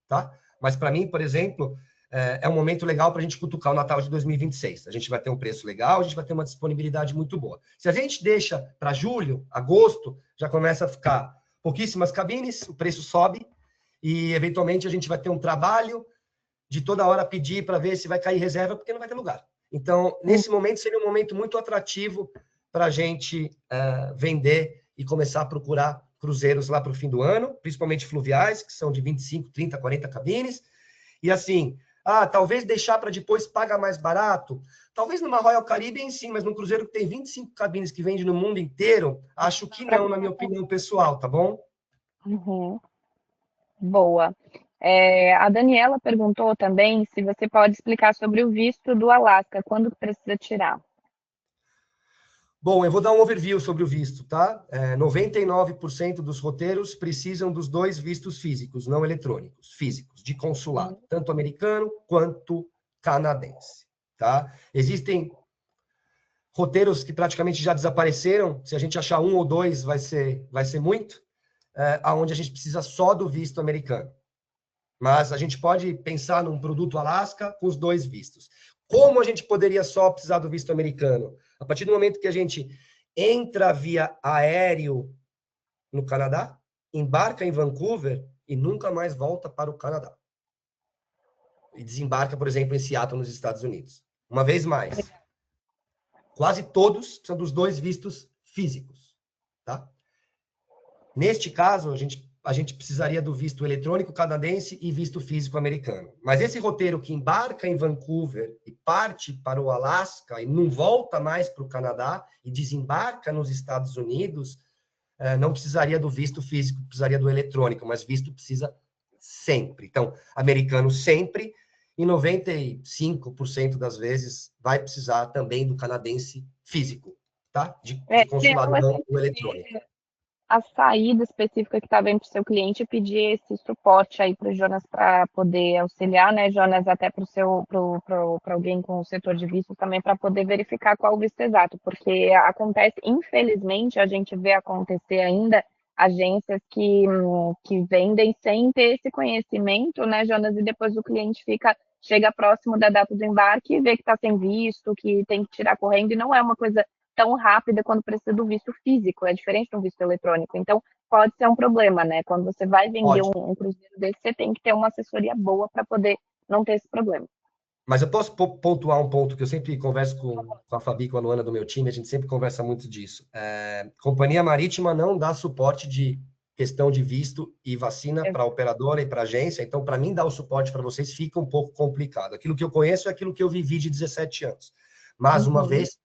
tá? Mas para mim, por exemplo, é um momento legal para a gente cutucar o Natal de 2026. A gente vai ter um preço legal, a gente vai ter uma disponibilidade muito boa. Se a gente deixa para julho, agosto, já começa a ficar pouquíssimas cabines, o preço sobe e, eventualmente, a gente vai ter um trabalho de toda hora pedir para ver se vai cair reserva, porque não vai ter lugar. Então, nesse momento, seria um momento muito atrativo para a gente vender e começar a procurar cruzeiros lá para o fim do ano, principalmente fluviais, que são de 25, 30, 40 cabines. E assim, talvez deixar para depois pagar mais barato. Talvez numa Royal Caribbean, sim, mas num cruzeiro que tem 25 cabines que vende no mundo inteiro, acho que não, na minha opinião pessoal, tá bom? Uhum. Boa. A Daniela perguntou também se você pode explicar sobre o visto do Alasca, quando que precisa tirar. Bom, eu vou dar um overview sobre o visto, tá? 99% dos roteiros precisam dos dois vistos físicos, não eletrônicos, físicos, de consulado, tanto americano quanto canadense, tá? Existem roteiros que praticamente já desapareceram, se a gente achar um ou dois vai ser muito, aonde a gente precisa só do visto americano. Mas a gente pode pensar num produto Alasca com os dois vistos. Como a gente poderia só precisar do visto americano? A partir do momento que a gente entra via aéreo no Canadá, embarca em Vancouver e nunca mais volta para o Canadá. E desembarca, por exemplo, em Seattle, nos Estados Unidos. Uma vez mais, quase todos são dos dois vistos físicos, tá? Neste caso, a gente precisaria do visto eletrônico canadense e visto físico americano. Mas esse roteiro que embarca em Vancouver e parte para o Alasca e não volta mais para o Canadá e desembarca nos Estados Unidos, não precisaria do visto físico, precisaria do eletrônico, mas visto precisa sempre. Então, americano sempre, e 95% das vezes vai precisar também do canadense físico, tá? De consulado, Ela não tem o que eletrônico. ver a saída específica que está vendo para o seu cliente e pedir esse suporte aí para o Jonas para poder auxiliar, né, Jonas, até para alguém com o setor de vistos também para poder verificar qual o visto exato, porque acontece, infelizmente, a gente vê acontecer ainda agências que vendem sem ter esse conhecimento, né, Jonas, e depois o cliente chega próximo da data do embarque e vê que está sem visto, que tem que tirar correndo, e não é uma coisa tão rápida quando precisa do visto físico, é diferente do visto eletrônico. Então, pode ser um problema, né? Quando você vai vender Pode. um cruzeiro desse, você tem que ter uma assessoria boa para poder não ter esse problema. Mas eu posso pontuar um ponto que eu sempre converso com a Fabi, com a Luana do meu time, a gente sempre conversa muito disso. Companhia marítima não dá suporte de questão de visto e vacina para a operadora e para a agência, então, para mim, dar o suporte para vocês fica um pouco complicado. Aquilo que eu conheço é aquilo que eu vivi de 17 anos. Mas, uma vez,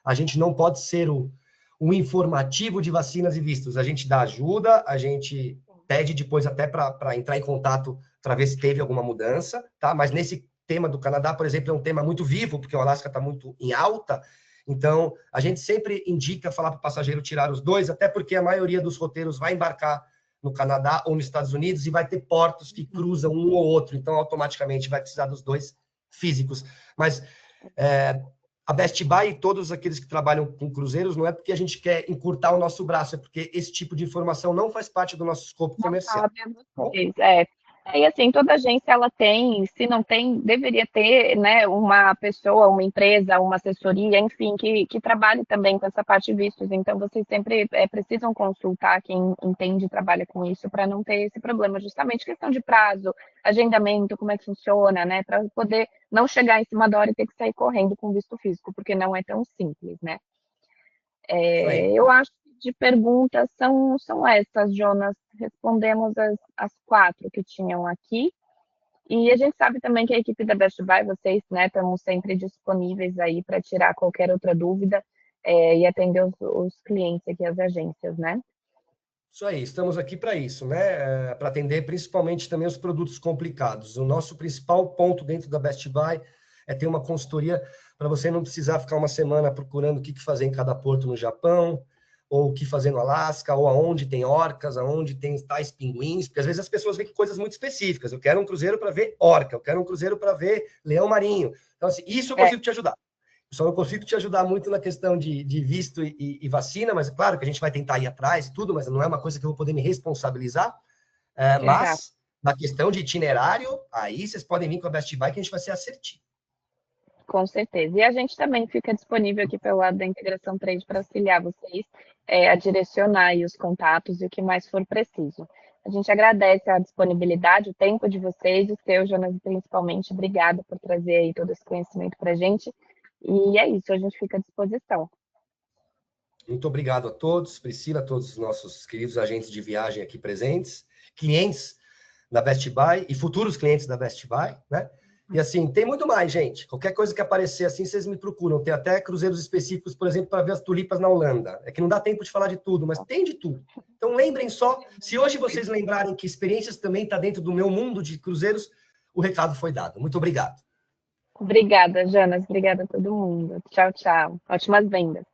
a gente não pode ser o informativo de vacinas e vistos. A gente dá ajuda, a gente pede depois até para entrar em contato para ver se teve alguma mudança, tá? Mas nesse tema do Canadá, por exemplo, é um tema muito vivo, porque o Alasca está muito em alta, então a gente sempre indica falar para o passageiro tirar os dois, até porque a maioria dos roteiros vai embarcar no Canadá ou nos Estados Unidos e vai ter portos que cruzam um ou outro, então automaticamente vai precisar dos dois físicos. Mas a Best Buy e todos aqueles que trabalham com cruzeiros não é porque a gente quer encurtar o nosso braço, é porque esse tipo de informação não faz parte do nosso escopo comercial. E assim, toda agência ela tem, se não tem, deveria ter, né, uma pessoa, uma empresa, uma assessoria, enfim, que trabalhe também com essa parte de vistos. Então, vocês sempre precisam consultar quem entende e trabalha com isso para não ter esse problema, justamente questão de prazo, agendamento, como é que funciona, né, para poder não chegar em cima da hora e ter que sair correndo com visto físico, porque não é tão simples, né? Eu acho que de perguntas são essas, Jonas. Respondemos as 4 que tinham aqui. E a gente sabe também que a equipe da Best Buy, vocês, né, estão sempre disponíveis aí para tirar qualquer outra dúvida e atender os clientes aqui, as agências, né? Isso aí, estamos aqui para isso, né? Para atender principalmente também os produtos complicados. O nosso principal ponto dentro da Best Buy é ter uma consultoria para você não precisar ficar uma semana procurando o que fazer em cada porto no Japão, ou o que fazer no Alasca, ou aonde tem orcas, aonde tem tais pinguins, porque às vezes as pessoas veem coisas muito específicas. Eu quero um cruzeiro para ver orca, eu quero um cruzeiro para ver leão marinho. Então, assim, isso eu consigo te ajudar. Só não consigo te ajudar muito na questão de visto e vacina, mas é claro que a gente vai tentar ir atrás e tudo, mas não é uma coisa que eu vou poder me responsabilizar. Mas, na questão de itinerário, aí vocês podem vir com a Best Buy que a gente vai ser assertivo. Com certeza. E a gente também fica disponível aqui pelo lado da integração trade para auxiliar vocês a direcionar aí os contatos e o que mais for preciso. A gente agradece a disponibilidade, o tempo de vocês, o seu, Jonas, principalmente. Obrigada por trazer aí todo esse conhecimento para a gente. E é isso, a gente fica à disposição. Muito obrigado a todos, Priscila, a todos os nossos queridos agentes de viagem aqui presentes, clientes da Best Buy e futuros clientes da Best Buy, né? E assim, tem muito mais, gente. Qualquer coisa que aparecer assim, vocês me procuram. Tem até cruzeiros específicos, por exemplo, para ver as tulipas na Holanda. É que não dá tempo de falar de tudo, mas tem de tudo. Então lembrem só, se hoje vocês lembrarem que experiências também está dentro do meu mundo de cruzeiros, o recado foi dado. Muito obrigado. Obrigada, Jonas. Obrigada a todo mundo. Tchau, tchau. Ótimas vendas.